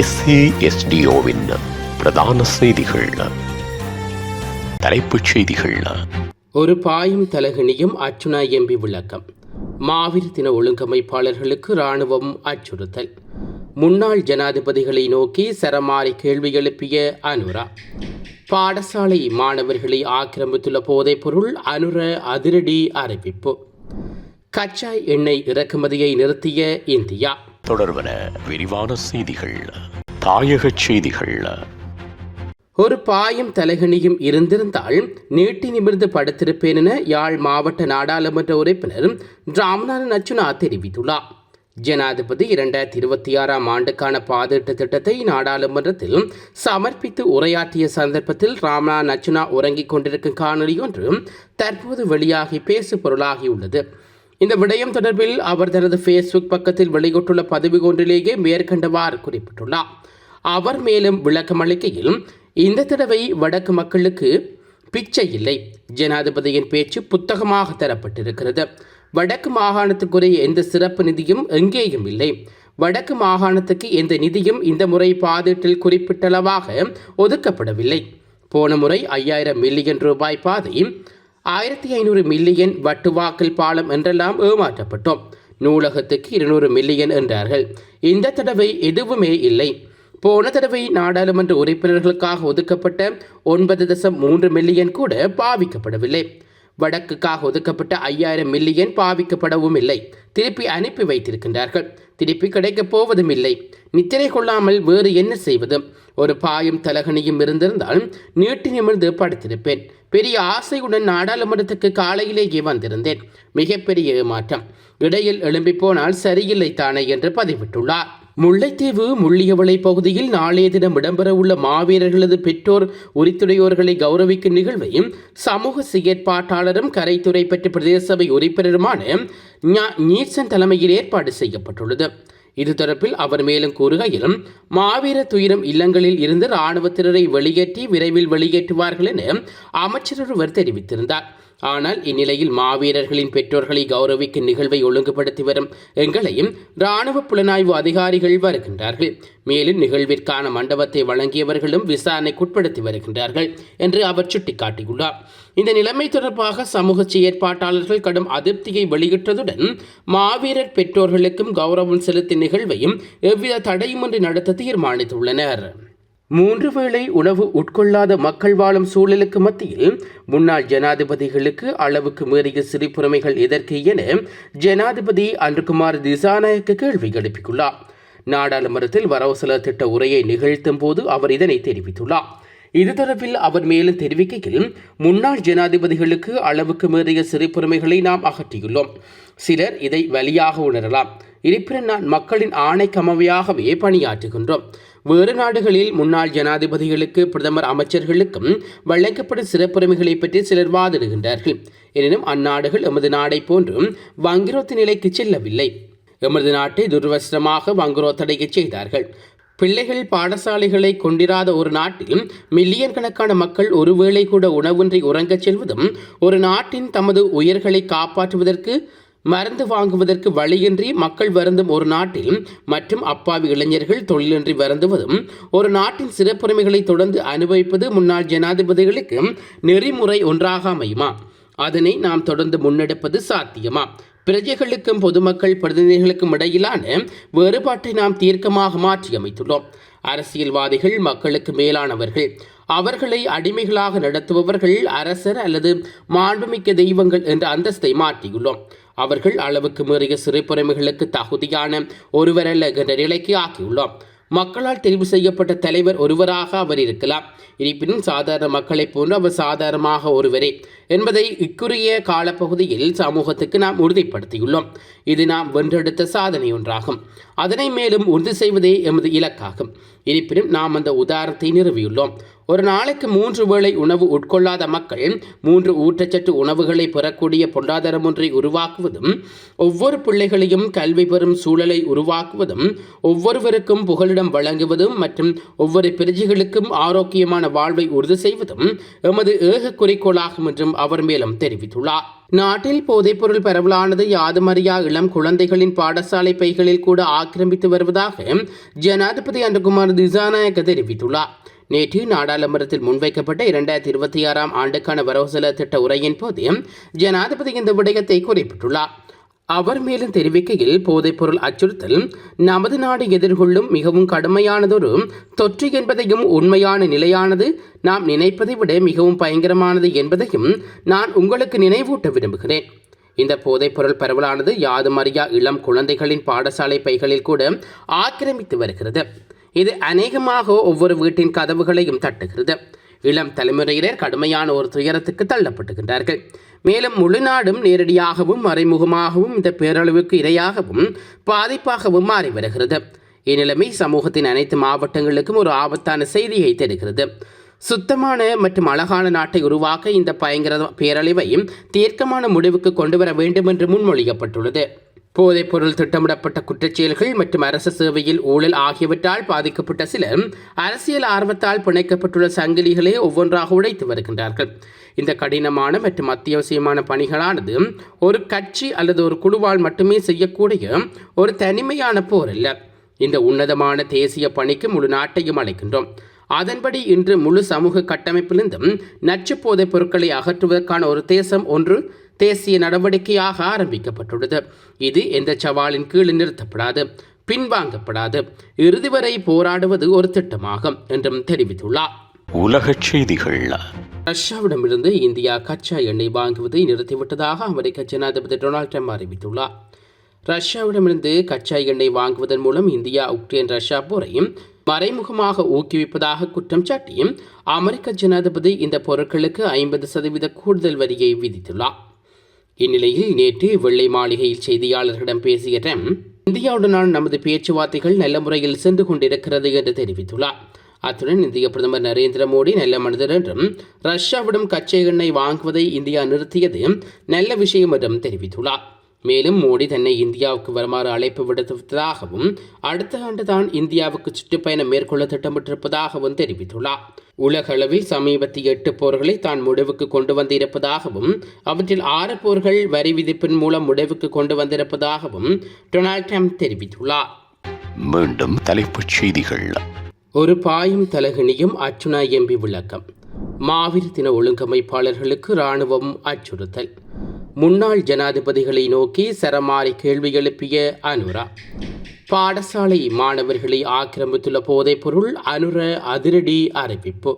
SASDOவின் பிரதான செய்திகள். தலைப்புச் செய்திகள். ஒரு பாயும் தலகணியும் அர்ச்சுனா எம்பி விளக்கம். மாவீர் தின ஒழுங்கமைப்பாளர்களுக்கு இராணுவம் அச்சுறுத்தல். முன்னாள் ஜனாதிபதிகளை நோக்கி சரமாரி கேள்வி எழுப்பிய அனுரா. பாடசாலை மாணவர்களை ஆக்கிரமித்துள்ள போதைப்பொருள் அனுர அதிரடி அறிவிப்பு. கச்சா எண்ணெய் இறக்குமதியை நிறுத்திய இந்தியா. தொடர்பன விரிவான செய்திகள். தாயகச் செய்திகள். ஒரு பாயும் தலகணியும் இருந்திருந்தால் நீட்டி நிமிர்ந்து படுத்திருப்பேன் என யாழ் மாவட்ட நாடாளுமன்ற உறுப்பினர் ராமநாதன் அர்ச்சுனா தெரிவித்துள்ளார். ஜனாதிபதி 2026 ஆண்டுக்கான பாதீட்டு திட்டத்தை நாடாளுமன்றத்தில் சமர்ப்பித்து உரையாற்றிய சந்தர்ப்பத்தில் ராமநாதன் அர்ச்சுனா உறங்கிக் கொண்டிருக்கும் காணொலி ஒன்று தற்போது வெளியாகி பேசு பொருளாகியுள்ளது. இந்த விடயம் தொடர்பில் அவர் தனது ஃபேஸ்புக் பக்கத்தில் வெளியிட்டுள்ள பதிவு ஒன்றிலேயே மேற்கண்டவாறு குறிப்பிட்டுள்ளார். அவர் மேலும் விளக்கம் அளிக்கையில், இந்த தடவை வடக்கு மக்களுக்கு பிச்சை இல்லை. ஜனாதிபதியின் பேச்சு புத்தகமாக தரப்பட்டிருக்கிறது. வடக்கு மாகாணத்துக்குரிய எந்த சிறப்பு நிதியும் எங்கேயும் இல்லை. வடக்கு மாகாணத்துக்கு எந்த நிதியும் இந்த முறை பாதீட்டில் குறிப்பிட்டளவாக ஒதுக்கப்படவில்லை. போன முறை 5000 மில்லியன் ரூபாய் பாதை, 1500 மில்லியன் வட்டுவாக்கல் பாலம் என்றெல்லாம் ஏமாற்றப்பட்டோம். நூலகத்துக்கு 200 மில்லியன் என்றார்கள். இந்த தடவை எதுவுமே இல்லை. போன தடவை நாடாளுமன்ற உறுப்பினர்களுக்காக ஒதுக்கப்பட்ட 9.3 மில்லியன் கூட பாவிக்கப்படவில்லை. வடக்குக்காக ஒதுக்கப்பட்ட 5000 மில்லியன் பாவிக்கப்படவும் இல்லை. திருப்பி அனுப்பி வைத்திருக்கின்றார்கள். திருப்பி கிடைக்கப் போவதும் இல்லை. நித்திரை கொள்ளாமல் வேறு என்ன செய்வது? ஒரு பாயும் தலகணியும் இருந்திருந்தால் நீட்டி நிமிர்ந்து படுத்திருப்பேன். பெரிய ஆசையுடன் நாடாளுமன்றத்துக்கு காலையிலேயே வந்திருந்தேன். மிகப்பெரிய ஏமாற்றம். இடையில் எழும்பி போனால் சரியில்லை தானே என்று பதிவிட்டுள்ளார். முல்லைத்தீவு முள்ளியவளை பகுதியில் நாளைய தினம் இடம்பெறவுள்ள மாவீரர்களது பெற்றோர் உரித்துடையோர்களை கௌரவிக்கும் நிகழ்வையும் சமூக செயற்பாட்டாளரும் கரைத்துறை பெற்ற பிரதேச சபை உறுப்பினருமான நீட்சன் தலைமையில் ஏற்பாடு செய்யப்பட்டுள்ளது. இது தொடர்பில் அவர் மேலும் கூறுகையிலும், மாவீர துயரம் இல்லங்களில் இருந்து இராணுவத்தினரை வெளியேற்றி விரைவில் வெளியேற்றுவார்கள் என அமைச்சர் ஒருவர் தெரிவித்திருந்தார். ஆனால் இந்நிலையில் மாவீரர்களின் பெற்றோர்களை கௌரவிக்கும் நிகழ்வை ஒழுங்குபடுத்தி வரும் எங்களையும் இராணுவ புலனாய்வு அதிகாரிகள் வருகின்றார்கள். மேலும் நிகழ்விற்கான மண்டபத்தை வழங்கியவர்களும் விசாரணைக்குட்படுத்தி வருகின்றார்கள் என்று அவர் சுட்டிக்காட்டியுள்ளார். இந்த நிலைமை தொடர்பாக சமூக செயற்பாட்டாளர்கள் கடும் அதிருப்தியை வெளியிட்டதுடன் மாவீரர் பெற்றோர்களுக்கும் கௌரவம் செலுத்தும் நிகழ்வையும் எவ்வித தடையுமின்றி நடத்த தீர்மானித்துள்ளனர். 3 வேளை உணவு உட்கொள்ளாத மக்கள் வாழும் சூழலுக்கு மத்தியில் முன்னாள் ஜனாதிபதிகளுக்கு அளவுக்கு மீறிய சிறுபுறமைகள் எதற்கு என ஜனாதிபதி அன்ருகுமார் திசாநாயக்க கேள்வி எழுப்பியுள்ளார். நாடாளுமன்றத்தில் வரவு செலவு திட்ட உரையை நிகழ்த்தும் போது அவர் இதனை தெரிவித்துள்ளார். இது தொடர்பில் அவர் மேலும் தெரிவிக்கையில், முன்னாள் ஜனாதிபதிகளுக்கு அளவுக்கு மீறிய சிறுபுறமைகளை நாம் அகற்றியுள்ளோம். சிலர் இதை வலியாக உணரலாம். இருப்பினும் நான் மக்களின் ஆணைக்கமவையாகவே பணியாற்றுகின்றோம். வேறு நாடுகளில் முன்னாள் ஜனாதிபதிகளுக்கு பிரதமர் அமைச்சர்களுக்கும் வழங்கப்படும் சிறப்புரிமைகளை பற்றி சிலர் வாதிடுகின்றார்கள். எனினும் அந்நாடுகள் எமது நாடை போன்றும் வங்குரோத்து நிலைக்கு செல்லவில்லை. எமது நாட்டை துர்வசமாக வங்குரோத்தடைய செய்தார்கள். பிள்ளைகள் பாடசாலைகளை கொண்டிராத ஒரு நாட்டில் மில்லியன் கணக்கான மக்கள் ஒருவேளை கூட உணவின்றி உறங்கச் செல்வதும், ஒரு நாட்டின் தமது உயிர்களை காப்பாற்றுவதற்கு மருந்து வாங்குவதற்கு வழியின்றி மக்கள் வருந்தும் ஒரு நாட்டில் மற்றும் அப்பாவி இளைஞர்கள் தொழிலின்றி வருந்துவதும், ஒரு நாட்டின் சிறப்புரிமைகளை தொடர்ந்து அனுபவிப்பது முன்னாள் ஜனாதிபதிகளுக்கு நெறிமுறை ஒன்றாக அமையுமா? அதனை நாம் தொடர்ந்து முன்னெடுப்பது சாத்தியமா? பிரஜைகளுக்கும் பொதுமக்கள் பிரதிநிதிகளுக்கும் இடையிலான வேறுபாட்டை நாம் தீர்க்கமாக மாற்றியமைத்துள்ளோம். அரசியல்வாதிகள் மக்களுக்கு மேலானவர்கள். அவர்களை அடிமைகளாக நடத்துபவர்கள் அரசர் அல்லது மாண்புமிக்க தெய்வங்கள் என்ற அந்தஸ்தை மாற்றியுள்ளோம். அவர்கள் அளவுக்கு மீறிய சிறைப்புரிமைகளுக்கு தகுதியான ஒருவரல்ல என்ற நிலைக்கு ஆக்கியுள்ளோம். மக்களால் தெரிவு செய்யப்பட்ட தலைவர் ஒருவராக அவர் இருக்கலாம். இருப்பினும் சாதாரண மக்களைப் போன்று அவர் சாதாரணமாக ஒருவரே என்பதை இக்குரிய காலப்பகுதியில் சமூகத்துக்கு நாம் உறுதிப்படுத்தியுள்ளோம். இது நாம் வென்றெடுத்த சாதனை ஒன்றாகும். அதனை மேலும் உறுதி செய்வதே எமது இலக்காகும். இருப்பினும் நாம் அந்த உதாரணத்தை நிறுவியுள்ளோம். ஒரு நாளைக்கு 3 வேளை உணவு உட்கொள்ளாத மக்கள் 3 ஊட்டச்சத்து உணவுகளை பெறக்கூடிய பொருளாதாரம் ஒன்றை உருவாக்குவதும், ஒவ்வொரு பிள்ளைகளையும் கல்வி பெறும் சூழலை உருவாக்குவதும், ஒவ்வொருவருக்கும் புகலிடம் வழங்குவதும் மற்றும் ஒவ்வொரு பிரஜைகளுக்கும் ஆரோக்கியமான வாழ்வை உறுதி செய்வதும் எமது ஏக குறிக்கோளாகும் என்றும் அவர் மேலும் தெரிவித்துள்ளார். நாட்டில் போதைப்பொருள் பரவலானது யாதுமறியா இளம் குழந்தைகளின் பாடசாலை பைகளில் கூட ஆக்கிரமித்து வருவதாக ஜனாதிபதி அன்றகுமார் திசாநாயக்க தெரிவித்துள்ளார். நேற்று நாடாளுமன்றத்தில் முன்வைக்கப்பட்ட 2026 ஆண்டுக்கான வரவு செலவு திட்ட உரையின் போது ஜனாதிபதி இந்த விடயத்தை குறிப்பிட்டுள்ளார். அவர் மேலும் தெரிவிக்கையில், போதைப்பொருள் அச்சுறுத்தல் நமது நாடு எதிர்கொள்ளும் மிகவும் கடுமையானதொரு தொற்று என்பதையும் உண்மையான நிலையானது நாம் நினைப்பதை விட மிகவும் பயங்கரமானது என்பதையும் நான் உங்களுக்கு நினைவூட்ட விரும்புகிறேன். இந்த போதைப்பொருள் பரவலானது யாதுமறியா இளம் குழந்தைகளின் பாடசாலை பைகளில் கூட ஆக்கிரமித்து வருகிறது. இது அநேகமாக ஒவ்வொரு வீட்டின் கதவுகளையும் தட்டுகிறது. இளம் தலைமுறையினர் கடுமையான ஒரு துயரத்துக்கு தள்ளப்பட்டுகின்றார்கள். மேலும் முழு நாடும் நேரடியாகவும் மறைமுகமாகவும் இந்த பேரழிவுக்கு இரையாகவும் பாதிப்பாகவும் மாறி வருகிறது. இந்நிலைமை சமூகத்தின் அனைத்து மாவட்டங்களுக்கும் ஒரு ஆபத்தான செய்தியை தருகிறது. சுத்தமான மற்றும் அழகான நாட்டை உருவாக்க இந்த பயங்கர பேரழிவை தீர்க்கமான முடிவுக்கு கொண்டு வர வேண்டும் என்று முன்மொழியப்பட்டுள்ளது. போதைப்பொருள் திட்டமிடப்பட்ட குற்றச்செயல்கள் மற்றும் அரசு சேவையில் ஊழல் ஆகியவற்றால் பாதிக்கப்பட்ட சிலர் அரசியல் ஆர்வத்தால் பிணைக்கப்பட்டுள்ள சங்கிலிகளே ஒவ்வொன்றாக உடைத்து வருகின்றார்கள். இந்த கடினமான மற்றும் அத்தியாவசியமான பணிகளானது ஒரு கட்சி அல்லது ஒரு குழுவால் மட்டுமே செய்யக்கூடிய ஒரு தனிமையான போர் அல்ல. இந்த உன்னதமான தேசிய பணிக்கு முழு நாட்டையும் அழைக்கின்றோம். அதன்படி இன்று முழு சமூக கட்டமைப்பிலிருந்தும் நச்சு போதைப் பொருட்களை அகற்றுவதற்கான ஒரு தேசிய நடவடிக்கையாக ஆரம்பிக்கப்பட்டுள்ளது. இது எந்த சவாலின் கீழ் நிறுத்தப்படாது, பின்வாங்கப்படாது, இறுதி வரை போராடுவது ஒரு திட்டமாகும் என்றும் தெரிவித்துள்ளார். உலகச் செய்திகள். ரஷ்யாவிடமிருந்து இந்தியா கச்சா எண்ணெய் வாங்குவதை நிறுத்திவிட்டதாக அமெரிக்க ஜனாதிபதி டொனால்ட் ட்ரம்ப் அறிவித்துள்ளார். ரஷ்யாவிடமிருந்து கச்சா எண்ணெய் வாங்குவதன் மூலம் இந்தியா உக்ரைன் ரஷ்யா போரையும் மறைமுகமாக ஊக்குவிப்பதாக குற்றம் சாட்டியும் அமெரிக்க ஜனாதிபதி இந்த பொருட்களுக்கு 50% கூடுதல் வரியை விதித்துள்ளார். இந்நிலையில் நேற்று வெள்ளை மாளிகையில் செய்தியாளர்களிடம் பேசிய ட்ரம்ப், இந்தியாவுடனான நமது பேச்சுவார்த்தைகள் நல்ல முறையில் சென்று கொண்டிருக்கிறது என்று தெரிவித்துள்ளார். அத்துடன் இந்திய பிரதமர் நரேந்திர மோடி நல்ல மனிதர் என்றும் ரஷ்யாவிடம் கச்சா எண்ணெய் வாங்குவதை இந்தியா நிறுத்தியது நல்ல விஷயம் என்றும் தெரிவித்துள்ளார். மேலும் மோடி தன்னை இந்தியாவுக்கு வருமாறு அழைப்பு விடுத்ததாகவும் அடுத்த ஆண்டு தான் இந்தியாவுக்கு சுற்றுப்பயணம் மேற்கொள்ள திட்டமிட்டிருப்பதாகவும் தெரிவித்துள்ளார். உலக அளவில் சமீபத்திய 8 போர்களை தான் முடிவுக்கு கொண்டு வந்திருப்பதாகவும் அவற்றில் 6 போர்கள் வரி விதிப்பின் மூலம் முடிவுக்கு கொண்டு வந்திருப்பதாகவும் டொனால்ட் ட்ரம்ப் தெரிவித்துள்ளார். மீண்டும் தலைப்புச் செய்திகள். ஒரு பாயும் தலகணியும் அர்ச்சுனா எம்பி விளக்கம். மாவீர் தின ஒழுங்கமைப்பாளர்களுக்கு இராணுவம் அச்சுறுத்தல். முன்னாள் ஜனாதிபதிகளை நோக்கி சரமாரி கேள்வி எழுப்பிய அனுரா. பாடசாலை மாணவர்களை ஆக்கிரமித்துள்ள போதைப்பொருள் அனுர அதிரடி அறிவிப்பு.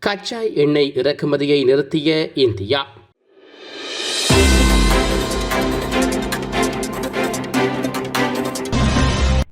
கச்சா எண்ணெய் இறக்குமதியை நிறுத்திய இந்தியா.